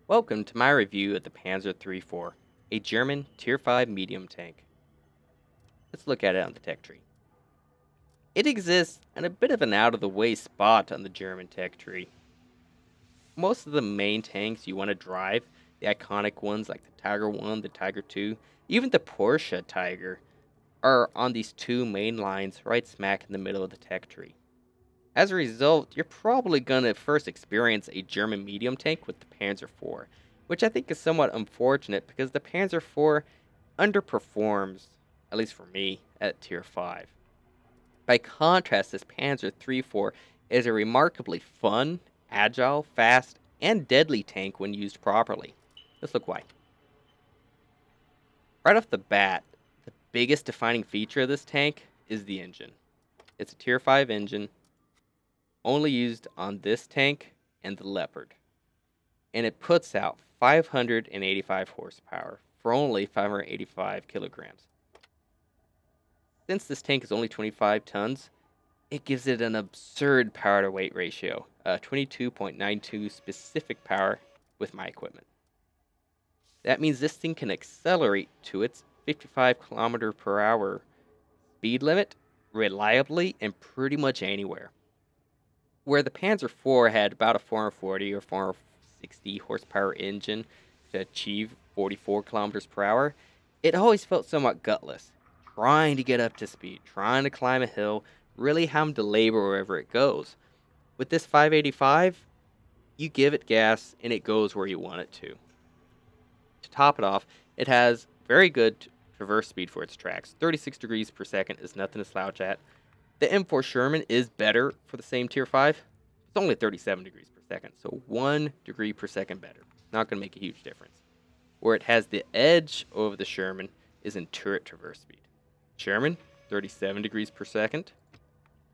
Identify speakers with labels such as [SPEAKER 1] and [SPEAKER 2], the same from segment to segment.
[SPEAKER 1] Welcome to my review of the Pz.Kpfw, a German Tier 5 medium tank. Let's look at it on the tech tree. It exists in a bit of an out-of-the-way spot on the German tech tree. Most of the main tanks you want to drive, the iconic ones like the Tiger 1, the Tiger 2, even the Porsche Tiger, are on these two main lines right smack in the middle of the tech tree. As a result, you're probably going to first experience a German medium tank with the Panzer IV, which I think is somewhat unfortunate because the Panzer IV underperforms, at least for me, at Tier 5. By contrast, this Panzer III-4 is a remarkably fun, agile, fast, and deadly tank when used properly. Let's look why. Right off the bat, the biggest defining feature of this tank is the engine. It's a Tier 5 engine, only used on this tank and the Leopard. And it puts out 585 horsepower for only 585 kilograms. Since this tank is only 25 tons, it gives it an absurd power to weight ratio, 22.92 specific power with my equipment. That means this thing can accelerate to its 55 kilometer per hour speed limit reliably and pretty much anywhere. Where the Panzer IV had about a 440 or 460 horsepower engine to achieve 44 kilometers per hour, it always felt somewhat gutless, trying to get up to speed, trying to climb a hill, really having to labor wherever it goes. With this 585, you give it gas and it goes where you want it to. To top it off, it has very good traverse speed for its tracks. 36 degrees per second is nothing to slouch at. The M4 Sherman is better for the same Tier 5. It's only 37 degrees per second, so 1 degree per second better. Not going to make a huge difference. Where it has the edge over the Sherman is in turret traverse speed. Sherman, 37 degrees per second.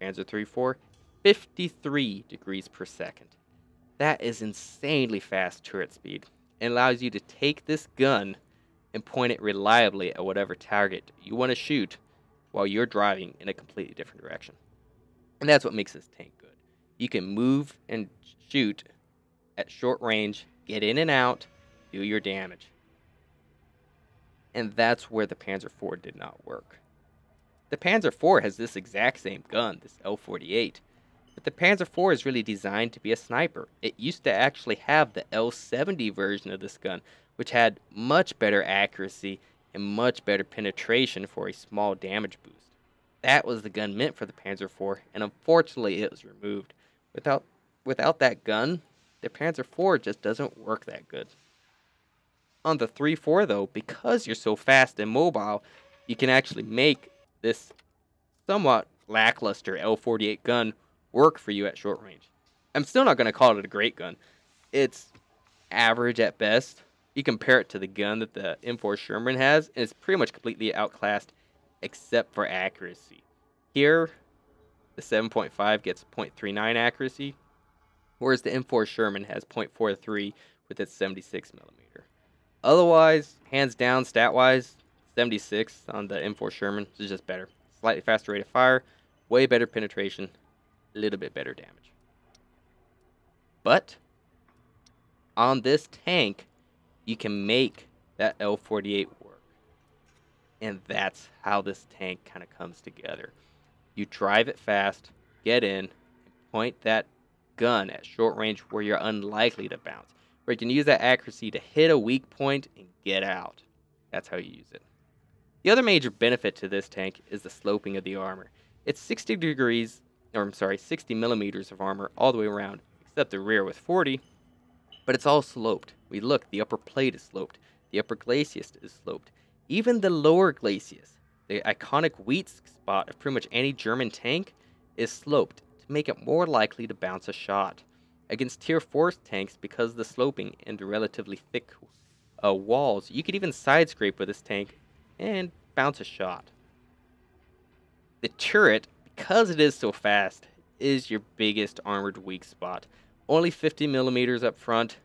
[SPEAKER 1] Panzer III-4, 53 degrees per second. That is insanely fast turret speed and allows you to take this gun and point it reliably at whatever target you want to shoot while you're driving in a completely different direction. And that's what makes this tank good. You can move and shoot at short range, get in and out, do your damage. And that's where the Panzer IV did not work. The Panzer IV has this exact same gun, this L48, but the Panzer IV is really designed to be a sniper. It used to actually have the L70 version of this gun, which had much better accuracy and much better penetration for a small damage boost. That was the gun meant for the Panzer IV, and unfortunately it was removed. Without that gun, the Panzer IV just doesn't work that good. On the 3-4 though, because you're so fast and mobile, you can actually make this somewhat lackluster L48 gun work for you at short range. I'm still not going to call it a great gun. It's average at best. You compare it to the gun that the M4 Sherman has, and it's pretty much completely outclassed except for accuracy. Here, the 7.5 gets 0.39 accuracy, whereas the M4 Sherman has 0.43 with its 76 millimeter. Otherwise, hands down, stat-wise, 76 on the M4 Sherman is just better. Slightly faster rate of fire, way better penetration, a little bit better damage. But on this tank, you can make that L48 work. And that's how this tank kind of comes together. You drive it fast, get in, and point that gun at short range where you're unlikely to bounce. Where you can use that accuracy to hit a weak point and get out. That's how you use it. The other major benefit to this tank is the sloping of the armor. It's 60 millimeters of armor all the way around, except the rear with 40, but it's all sloped. The upper plate is sloped. The upper glacis is sloped. Even the lower glacis, the iconic weak spot of pretty much any German tank, is sloped to make it more likely to bounce a shot. Against Tier 4 tanks, because of the sloping and the relatively thick walls, you could even side scrape with this tank and bounce a shot. The turret, because it is so fast, is your biggest armored weak spot. Only 50 millimeters up front,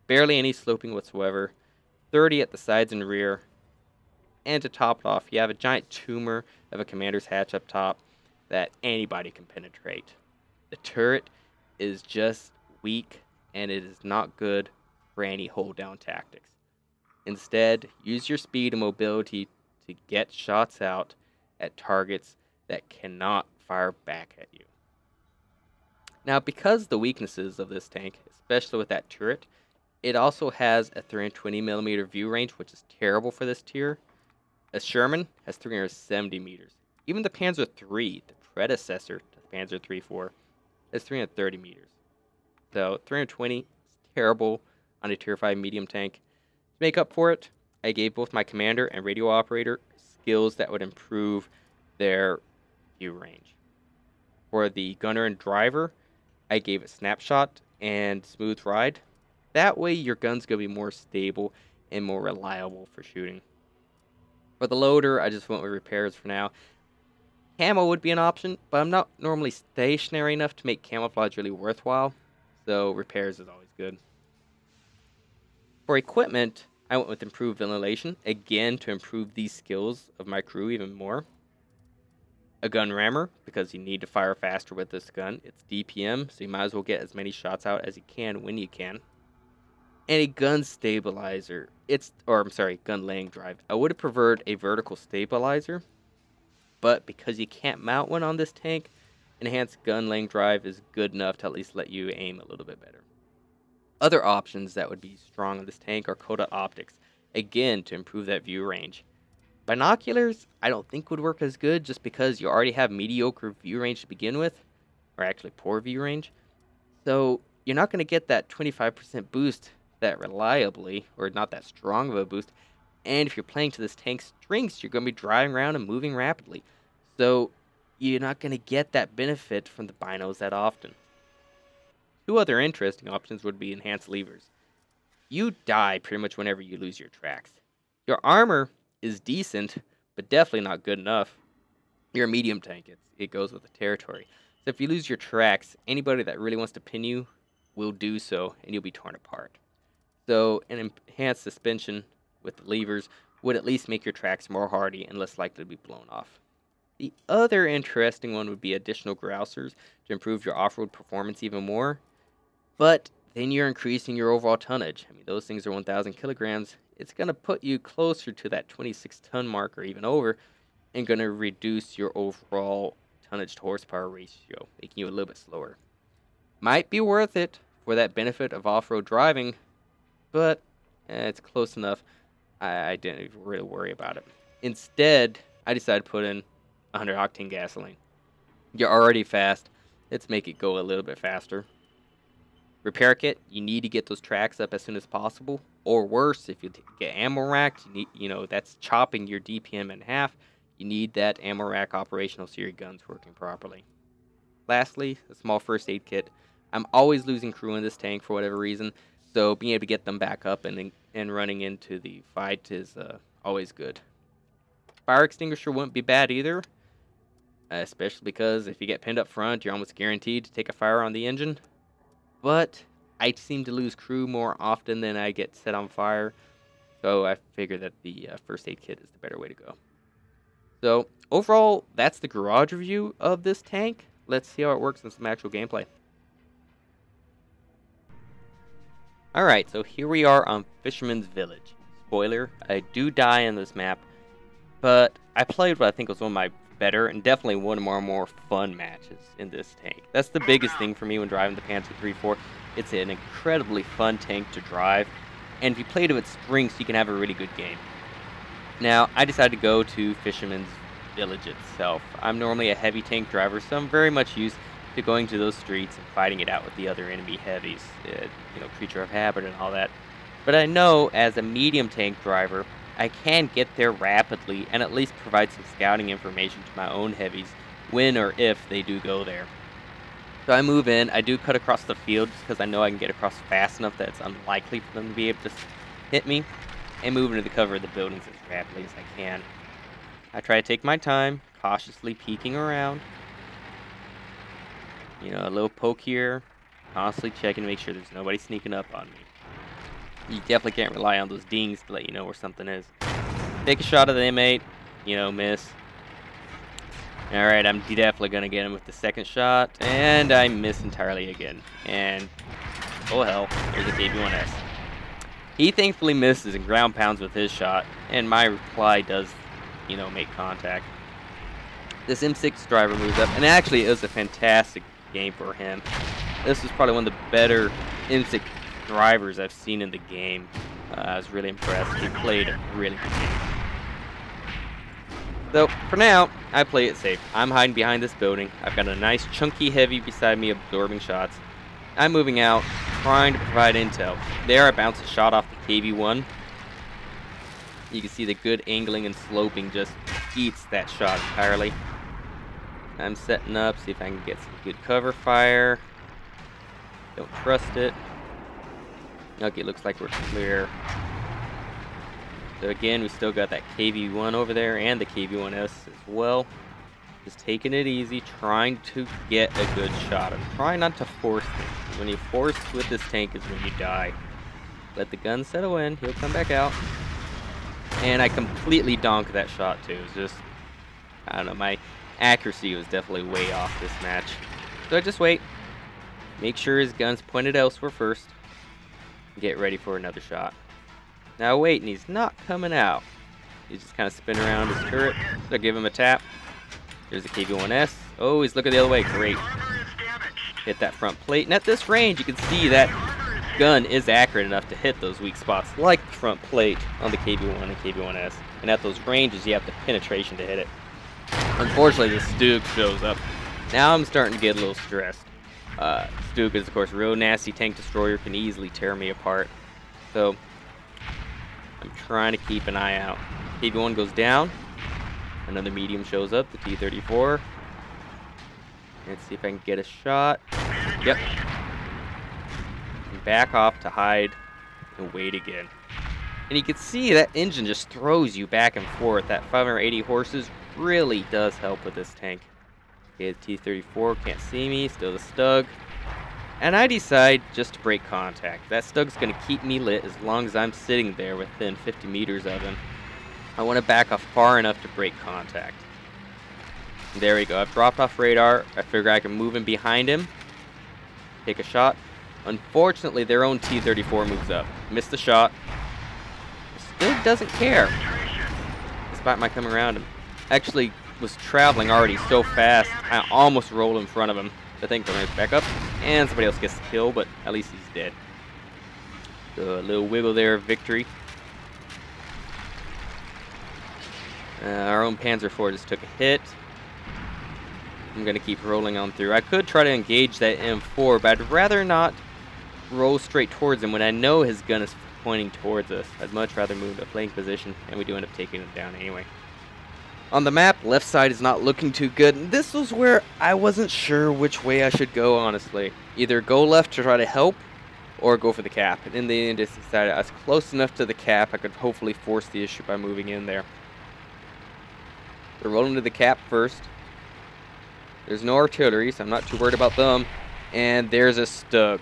[SPEAKER 1] barely any sloping whatsoever, 30 at the sides and rear, and to top it off, you have a giant tumor of a commander's hatch up top that anybody can penetrate. The turret is just weak, and it is not good for any hold down tactics. Instead, use your speed and mobility to get shots out at targets that cannot fire back at you. Now, because the weaknesses of this tank, especially with that turret, it also has a 320mm view range, which is terrible for this tier. A Sherman has 370 meters. Even the Panzer III, the predecessor to the Panzer III-4, has 330 meters. So 320 is terrible on a tier 5 medium tank. To make up for it, I gave both my commander and radio operator skills that would improve their view range. For the gunner and driver, I gave it snapshot and smooth ride. That way your gun's going to be more stable and more reliable for shooting. For the loader, I just went with repairs for now. Camo would be an option, but I'm not normally stationary enough to make camouflage really worthwhile, so repairs is always good. For equipment, I went with improved ventilation, again to improve these skills of my crew even more. A gun rammer, because you need to fire faster with this gun. It's DPM, so you might as well get as many shots out as you can when you can. And a gun stabilizer. Gun laying drive. I would have preferred a vertical stabilizer, but because you can't mount one on this tank, enhanced gun laying drive is good enough to at least let you aim a little bit better. Other options that would be strong on this tank are Coda optics, again to improve that view range. Binoculars, I don't think would work as good just because you already have mediocre view range to begin with, or actually poor view range. So you're not going to get that 25% boost that reliably, or not that strong of a boost. And if you're playing to this tank's strengths, you're going to be driving around and moving rapidly. So you're not going to get that benefit from the binos that often. Two other interesting options would be enhanced levers. You die pretty much whenever you lose your tracks. Your armor is decent, but definitely not good enough. You're a medium tank. It goes with the territory. So if you lose your tracks, anybody that really wants to pin you will do so, and you'll be torn apart. So an enhanced suspension with the levers would at least make your tracks more hardy and less likely to be blown off. The other interesting one would be additional grousers to improve your off-road performance even more, but then you're increasing your overall tonnage. I mean, those things are 1,000 kilograms. It's going to put you closer to that 26-ton mark or even over, and going to reduce your overall tonnage to horsepower ratio, making you a little bit slower. Might be worth it for that benefit of off-road driving, but it's close enough. I didn't even really worry about it. Instead, I decided to put in 100 octane gasoline. You're already fast. Let's make it go a little bit faster. Repair kit, you need to get those tracks up as soon as possible. Or worse, if you get ammo racked, that's chopping your DPM in half. You need that ammo rack operational so your gun's working properly. Lastly, a small first aid kit. I'm always losing crew in this tank for whatever reason, so being able to get them back up and running into the fight is always good. Fire extinguisher wouldn't be bad either, especially because if you get pinned up front, you're almost guaranteed to take a fire on the engine. But I seem to lose crew more often than I get set on fire, so I figure that the first aid kit is the better way to go. So overall, that's the garage review of this tank. Let's see how it works in some actual gameplay. Alright, so here we are on Fisherman's Village. Spoiler, I do die in this map, but I played what I think was one of my better and definitely one of my more fun matches in this tank. That's the biggest thing for me when driving the Panzer III-4. It's an incredibly fun tank to drive, and if you play to its strengths, you can have a really good game. Now, I decided to go to Fisherman's Village itself. I'm normally a heavy tank driver, so I'm very much used to going to those streets and fighting it out with the other enemy heavies, creature of habit and all that. But I know as a medium tank driver, I can get there rapidly and at least provide some scouting information to my own heavies when or if they do go there. So I move in, I do cut across the field just because I know I can get across fast enough that it's unlikely for them to be able to hit me, and move into the cover of the buildings as rapidly as I can. I try to take my time, cautiously peeking around. A little poke here, constantly checking to make sure there's nobody sneaking up on me. You definitely can't rely on those dings to let you know where something is. Take a shot of the M8, miss. Alright, I'm definitely going to get him with the second shot, and I miss entirely again. And, oh hell, here's a KB-1S. He thankfully misses and ground pounds with his shot, and my reply does, make contact. This M6 driver moves up, and actually it was a fantastic game for him. This was probably one of the better M6 drivers I've seen in the game. I was really impressed. He played a really good game. So, for now, I play it safe. I'm hiding behind this building. I've got a nice chunky heavy beside me absorbing shots. I'm moving out, trying to provide intel. There, I bounce a shot off the KV-1. You can see the good angling and sloping just eats that shot entirely. I'm setting up, see if I can get some good cover fire. Don't trust it. Okay, looks like we're clear. So again, we still got that KV-1 over there and the KV-1S as well. Just taking it easy, trying to get a good shot. I'm trying not to force things. When you force with this tank is when you die. Let the gun settle in, he'll come back out. And I completely donked that shot too. It was just, I don't know, my accuracy was definitely way off this match. So I just wait. Make sure his gun's pointed elsewhere first. Get ready for another shot. Now wait, and he's not coming out. He's just kind of spinning around his turret. So I give him a tap. There's a KV-1S. Oh, he's looking the other way. Great. Hit that front plate. And at this range, you can see that gun is accurate enough to hit those weak spots, like the front plate on the KV-1 and KV-1S. And at those ranges, you have the penetration to hit it. Unfortunately, the Stug shows up. Now I'm starting to get a little stressed. Stug is, of course, a real nasty tank destroyer, can easily tear me apart. So, I'm trying to keep an eye out. KV-1 goes down. Another medium shows up, the T-34. Let's see if I can get a shot. Yep. And back off to hide and wait again. And you can see that engine just throws you back and forth. That 580 horses really does help with this tank. Okay, the T-34 can't see me, still the Stug. And I decide just to break contact. That Stug's going to keep me lit as long as I'm sitting there within 50 meters of him. I want to back off far enough to break contact. There we go. I've dropped off radar. I figure I can move in behind him. Take a shot. Unfortunately, their own T-34 moves up. Missed the shot. Stug doesn't care. Despite my coming around him. Actually was traveling already so fast, I almost rolled in front of him. I think I'm going to back up. And somebody else gets the kill, but at least he's dead. So a little wiggle there of victory. Our own Panzer IV just took a hit. I'm going to keep rolling on through. I could try to engage that M4, but I'd rather not roll straight towards him when I know his gun is pointing towards us. I'd much rather move to flank position, and we do end up taking it down anyway. On the map, left side is not looking too good. And this was where I wasn't sure which way I should go, honestly. Either go left to try to help, or go for the cap. And in the end, I decided I was close enough to the cap, I could hopefully force the issue by moving in there. We're rolling to the cap first. There's no artillery, so I'm not too worried about them. And there's a Stug.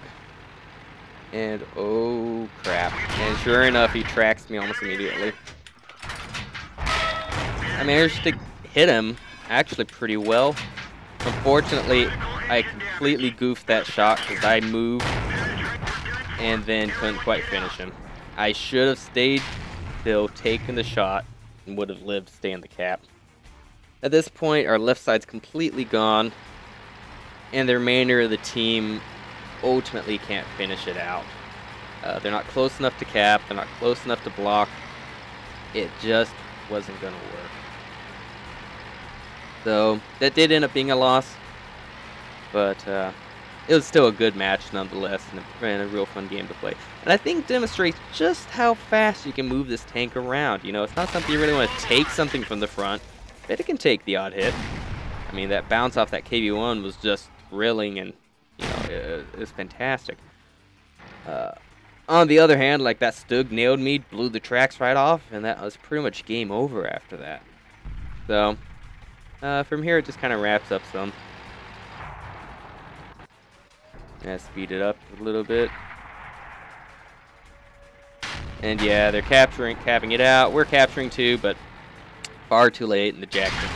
[SPEAKER 1] And oh crap. And sure enough, he tracks me almost immediately. I managed to hit him actually pretty well. Unfortunately, I completely goofed that shot because I moved and then couldn't quite finish him. I should have stayed still, taken the shot, and would have lived to stay in the cap. At this point, our left side's completely gone, and the remainder of the team ultimately can't finish it out. They're not close enough to cap, they're not close enough to block. It just wasn't going to work. So, that did end up being a loss, but it was still a good match nonetheless, and a real fun game to play. And I think demonstrates just how fast you can move this tank around. You know, it's not something you really want to take something from the front, but it can take the odd hit. I mean, that bounce off that KV-1 was just thrilling, and, you know, it was fantastic. On the other hand, like, that Stug nailed me, blew the tracks right off, and that was pretty much game over after that. So, from here, it just kind of wraps up some. Speed it up a little bit. And yeah, they're capping it out. We're capturing too, but far too late, and the Jackson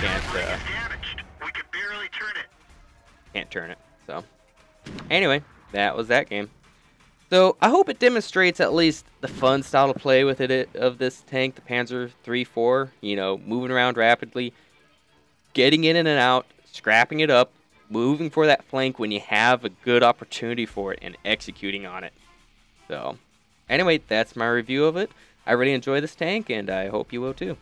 [SPEAKER 1] can't turn it. So, anyway, that was that game. So I hope it demonstrates at least the fun style of play with it of this tank, the Panzer III-4. You know, moving around rapidly, getting in and out, scrapping it up, moving for that flank when you have a good opportunity for it, and executing on it. So, anyway, that's my review of it. I really enjoy this tank, and I hope you will too.